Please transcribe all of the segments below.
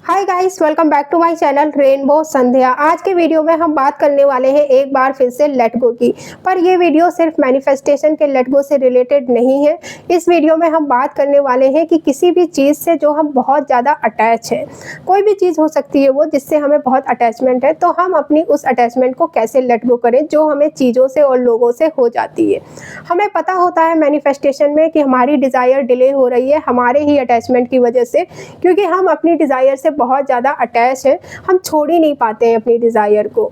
Hi guys, welcome back to my channel rainbow Sandhya. आज के video में हम बात करने वाले हैं एक बार फिर से लेट गो की। पर ये वीडियो सिर्फ मैनिफेस्टेशन के लेट गो से रिलेटेड नहीं है। इस वीडियो में हम बात करने वाले हैं कि किसी भी चीज़ से जो हम बहुत ज़्यादा अटैच हैं, कोई भी चीज़ हो सकती है वो जिससे हमें बहुत अटैचमेंट है, तो हम अपनी उस अटैचमेंट को कैसे लेट गो करें जो हमें चीज़ों से और लोगों से हो जाती है। हमें पता होता है मैनिफेस्टेशन में कि हमारी डिज़ायर डिले हो रही है हमारे ही अटैचमेंट की वजह से, क्योंकि हम अपनी डिज़ायर से बहुत ज़्यादा अटैच हैं, हम छोड़ ही नहीं पाते हैं अपनी डिज़ायर को।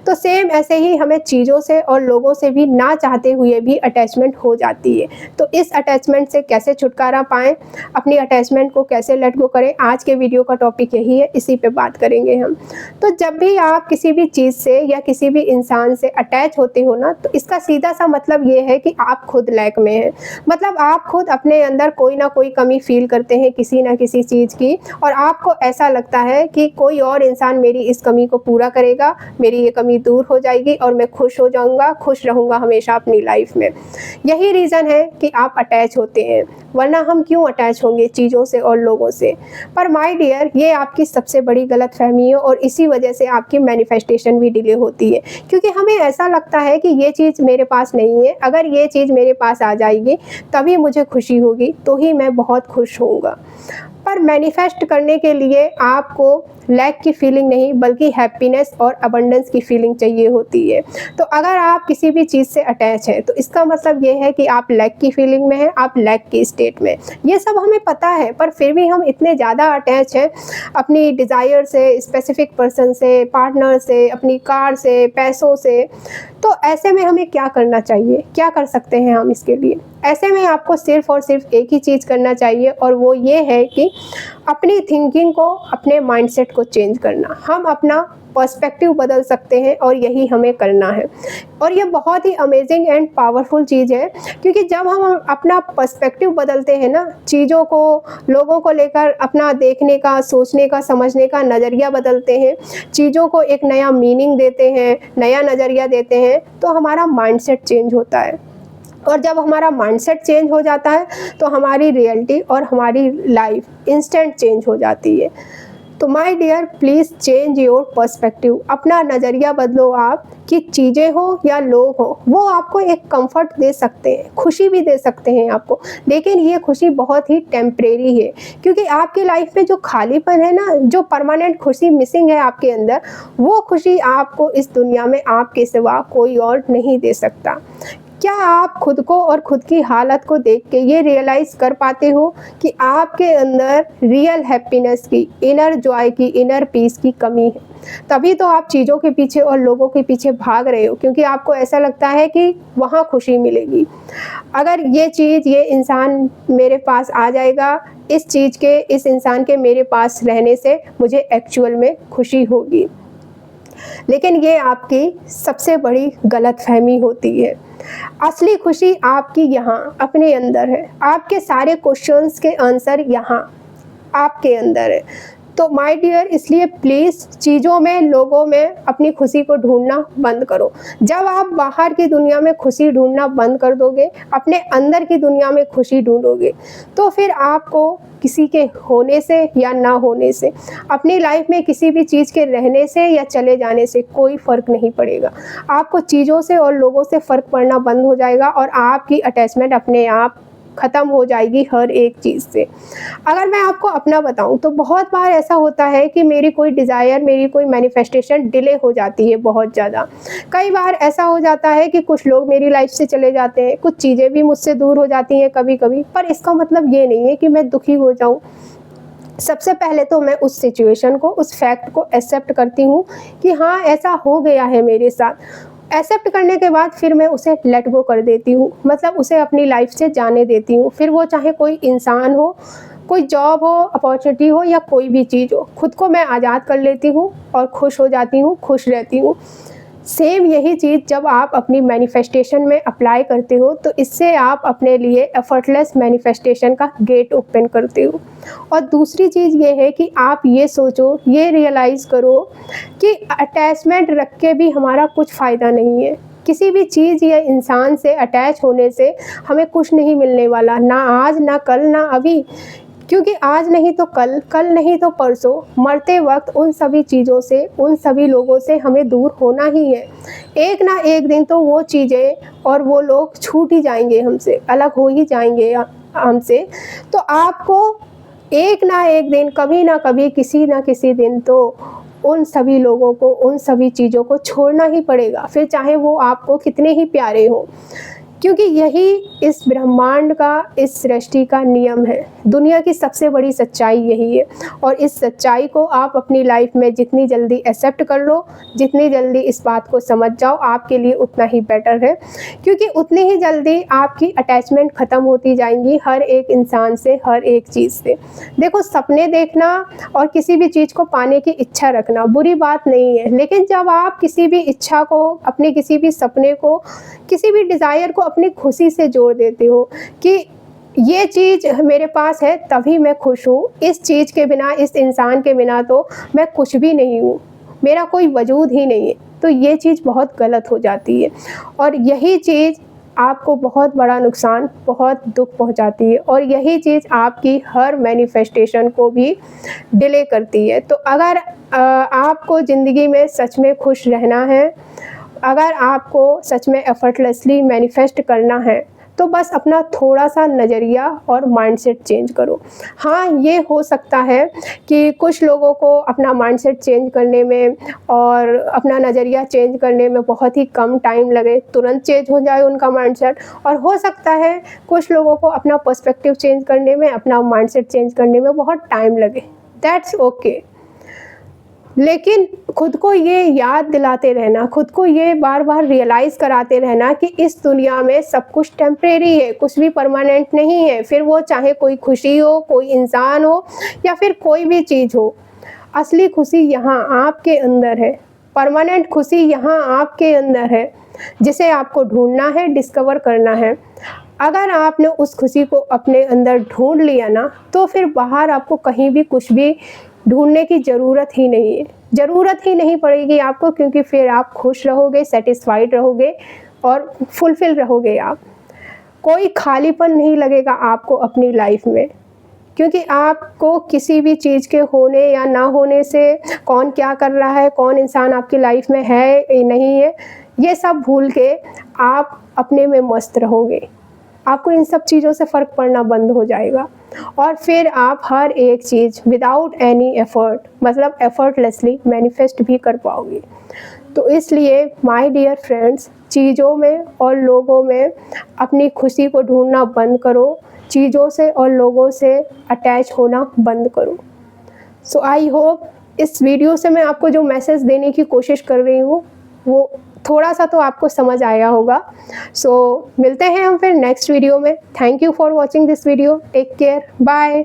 तो सेम ऐसे ही हमें चीज़ों से और लोगों से भी ना चाहते हुए भी अटैचमेंट हो जाती है। तो इस अटैचमेंट से कैसे छुटकारा पाएँ, अपनी अटैचमेंट को कैसे लेट गो करें, आज के वीडियो का टॉपिक यही है, इसी पे बात करेंगे हम। तो जब भी आप किसी भी चीज़ से या किसी भी इंसान से अटैच होते हो ना, तो इसका सीधा सा मतलब ये है कि आप खुद लैक में हैं। मतलब आप खुद अपने अंदर कोई ना कोई कमी फ़ील करते हैं किसी ना किसी चीज़ की, और आपको ऐसा लगता है कि कोई और इंसान मेरी इस कमी को पूरा करेगा, मेरी ये कमी दूर हो जाएगी और मैं खुश हो जाऊँगा, खुश रहूँगा हमेशा अपनी लाइफ में। यही रीज़न है कि आप अटैच होते हैं, वरना हम क्यों अटैच होंगे चीज़ों से और लोगों से। पर माय डियर, ये आपकी सबसे बड़ी गलतफ़हमी है और इसी वजह से आपकी मैनिफेस्टेशन भी डिले होती है, क्योंकि हमें ऐसा लगता है कि ये चीज़ मेरे पास नहीं है, अगर ये चीज़ मेरे पास आ जाएगी तभी मुझे खुशी होगी, तो ही मैं बहुत खुश होऊँगा। पर मैनिफेस्ट करने के लिए आपको लैक की फीलिंग नहीं बल्कि हैप्पीनेस और अबंडेंस की फीलिंग चाहिए होती है। तो अगर आप किसी भी चीज़ से अटैच हैं, तो इसका मतलब ये है कि आप लैक की फीलिंग में हैं, आप लैक की स्टेट में। ये सब हमें पता है, पर फिर भी हम इतने ज़्यादा अटैच हैं अपनी डिज़ायर से, स्पेसिफिक पर्सन से, पार्टनर से, अपनी कार से, पैसों से। तो ऐसे में हमें क्या करना चाहिए, क्या कर सकते हैं हम इसके लिए? ऐसे में आपको सिर्फ़ और सिर्फ एक ही चीज़ करना चाहिए, और वो ये है कि अपनी थिंकिंग को, अपने माइंडसेट को चेंज करना। हम अपना पर्सपेक्टिव बदल सकते हैं और यही हमें करना है। और ये बहुत ही अमेजिंग एंड पावरफुल चीज़ है, क्योंकि जब हम अपना पर्सपेक्टिव बदलते हैं ना, चीज़ों को, लोगों को लेकर अपना देखने का, सोचने का, समझने का नज़रिया बदलते हैं, चीज़ों को एक नया मीनिंग देते हैं, नया नज़रिया देते हैं, तो हमारा माइंडसेट चेंज होता है। और जब हमारा माइंडसेट चेंज हो जाता है तो हमारी रियलिटी और हमारी लाइफ इंस्टेंट चेंज हो जाती है। तो my dear, please change your perspective. अपना नज़रिया बदलो आप, कि चीज़ें हो या लोग हो, वो आपको एक कंफर्ट दे सकते हैं, खुशी भी दे सकते हैं आपको, लेकिन ये खुशी बहुत ही टेम्परेरी है, क्योंकि आपकी लाइफ में जो खालीपन है ना, जो परमानेंट खुशी मिसिंग है आपके अंदर, वो खुशी आपको इस दुनिया में आपके सिवा कोई और नहीं दे सकता। क्या आप खुद को और खुद की हालत को देख के ये रियलाइज़ कर पाते हो कि आपके अंदर रियल हैप्पीनेस की, इनर जॉय की, इनर पीस की कमी है? तभी तो आप चीज़ों के पीछे और लोगों के पीछे भाग रहे हो, क्योंकि आपको ऐसा लगता है कि वहाँ खुशी मिलेगी। अगर ये चीज़, ये इंसान मेरे पास आ जाएगा, इस चीज़ के, इस इंसान के मेरे पास रहने से मुझे एक्चुअल में खुशी होगी। लेकिन ये आपकी सबसे बड़ी गलतफ़हमी होती है। असली खुशी आपकी यहाँ अपने अंदर है। आपके सारे क्वेश्चंस के आंसर यहाँ आपके अंदर है। तो माय डियर, इसलिए प्लीज़ चीज़ों में, लोगों में अपनी खुशी को ढूंढना बंद करो। जब आप बाहर की दुनिया में खुशी ढूंढना बंद कर दोगे, अपने अंदर की दुनिया में खुशी ढूंढोगे, तो फिर आपको किसी के होने से या ना होने से, अपनी लाइफ में किसी भी चीज़ के रहने से या चले जाने से कोई फ़र्क नहीं पड़ेगा। आपको चीज़ों से और लोगों से फ़र्क पड़ना बंद हो जाएगा और आपकी अटैचमेंट अपने आप ख़त्म हो जाएगी हर एक चीज़ से। अगर मैं आपको अपना बताऊँ, तो बहुत बार ऐसा होता है कि मेरी कोई डिज़ायर, मेरी कोई मैनिफेस्टेशन डिले हो जाती है बहुत ज़्यादा। कई बार ऐसा हो जाता है कि कुछ लोग मेरी लाइफ से चले जाते हैं, कुछ चीज़ें भी मुझसे दूर हो जाती हैं कभी-कभी, पर इसका मतलब ये नहीं है कि मैं दुखी हो जाऊँ। सबसे पहले तो मैं उस सिचुएशन को, उस फैक्ट को एक्सेप्ट करती हूँ कि हाँ, ऐसा हो गया है मेरे साथ। एक्सेप्ट करने के बाद फिर मैं उसे लेट गो कर देती हूँ, मतलब उसे अपनी लाइफ से जाने देती हूँ। फिर वो चाहे कोई इंसान हो, कोई जॉब हो, अपॉर्चुनिटी हो, या कोई भी चीज़ हो, खुद को मैं आज़ाद कर लेती हूँ और खुश हो जाती हूँ, खुश रहती हूँ। सेम यही चीज़ जब आप अपनी मैनिफेस्टेशन में अप्लाई करते हो, तो इससे आप अपने लिए एफर्टलेस मैनिफेस्टेशन का गेट ओपन करते हो। और दूसरी चीज़ ये है कि आप ये सोचो, ये रियलाइज़ करो कि अटैचमेंट रख के भी हमारा कुछ फ़ायदा नहीं है। किसी भी चीज़ या इंसान से अटैच होने से हमें कुछ नहीं मिलने वाला, ना आज, ना कल, ना अभी। क्योंकि आज नहीं तो कल, कल नहीं तो परसों, मरते वक्त उन सभी चीज़ों से, उन सभी लोगों से हमें दूर होना ही है। एक ना एक दिन तो वो चीज़ें और वो लोग छूट ही जाएंगे हमसे, अलग हो ही जाएंगे हमसे। तो आपको एक ना एक दिन, कभी ना कभी, किसी ना किसी दिन तो उन सभी लोगों को, उन सभी चीज़ों को छोड़ना ही पड़ेगा, फिर चाहे वो आपको कितने ही प्यारे हों। क्योंकि यही इस ब्रह्मांड का, इस सृष्टि का नियम है। दुनिया की सबसे बड़ी सच्चाई यही है, और इस सच्चाई को आप अपनी लाइफ में जितनी जल्दी एक्सेप्ट कर लो, जितनी जल्दी इस बात को समझ जाओ, आपके लिए उतना ही बेटर है। क्योंकि उतनी ही जल्दी आपकी अटैचमेंट ख़त्म होती जाएंगी हर एक इंसान से, हर एक चीज़ से। देखो, सपने देखना और किसी भी चीज़ को पाने की इच्छा रखना बुरी बात नहीं है, लेकिन जब आप किसी भी इच्छा को, अपने किसी भी सपने को, किसी भी डिज़ायर को अपनी खुशी से जोड़ देते हो कि ये चीज़ मेरे पास है तभी मैं खुश हूँ, इस चीज़ के बिना, इस इंसान के बिना तो मैं कुछ भी नहीं हूँ, मेरा कोई वजूद ही नहीं है, तो ये चीज़ बहुत गलत हो जाती है। और यही चीज़ आपको बहुत बड़ा नुकसान, बहुत दुख पहुंचाती है, और यही चीज़ आपकी हर मैनिफेस्टेशन को भी डिले करती है। तो अगर आपको ज़िंदगी में सच में खुश रहना है, अगर आपको सच में एफर्टलेसली मैनिफेस्ट करना है, तो बस अपना थोड़ा सा नज़रिया और माइंडसेट चेंज करो। हाँ, ये हो सकता है कि कुछ लोगों को अपना माइंडसेट चेंज करने में और अपना नज़रिया चेंज करने में बहुत ही कम टाइम लगे, तुरंत चेंज हो जाए उनका माइंडसेट। और हो सकता है कुछ लोगों को अपना पर्सपेक्टिव चेंज करने में, अपना माइंडसेट चेंज करने में बहुत टाइम लगे। That's okay. लेकिन खुद को ये याद दिलाते रहना, खुद को ये बार बार रियलाइज़ कराते रहना कि इस दुनिया में सब कुछ टेम्परेरी है, कुछ भी परमानेंट नहीं है। फिर वो चाहे कोई खुशी हो, कोई इंसान हो, या फिर कोई भी चीज़ हो, असली खुशी यहाँ आपके अंदर है, परमानेंट खुशी यहाँ आपके अंदर है, जिसे आपको ढूंढना है, डिस्कवर करना है। अगर आपने उस खुशी को अपने अंदर ढूंढ लिया ना, तो फिर बाहर आपको कहीं भी कुछ भी ढूंढने की ज़रूरत ही नहीं है, ज़रूरत ही नहीं पड़ेगी आपको, क्योंकि फिर आप खुश रहोगे, सेटिस्फाइड रहोगे और फुलफिल रहोगे। आप, कोई खालीपन नहीं लगेगा आपको अपनी लाइफ में, क्योंकि आपको किसी भी चीज़ के होने या ना होने से, कौन क्या कर रहा है, कौन इंसान आपकी लाइफ में है नहीं है, ये सब भूल के आप अपने में मस्त रहोगे। आपको इन सब चीज़ों से फ़र्क पड़ना बंद हो जाएगा, और फिर आप हर एक चीज़ विदाउट एनी एफर्ट, मतलब एफर्टलेसली मैनिफेस्ट भी कर पाओगे। तो इसलिए माय डियर फ्रेंड्स, चीज़ों में और लोगों में अपनी खुशी को ढूंढना बंद करो, चीज़ों से और लोगों से अटैच होना बंद करो। सो आई होप इस वीडियो से मैं आपको जो मैसेज देने की कोशिश कर रही हूँ वो थोड़ा सा तो आपको समझ आया होगा। सो मिलते हैं हम फिर नेक्स्ट वीडियो में। Thank you for watching this video. Take care, bye.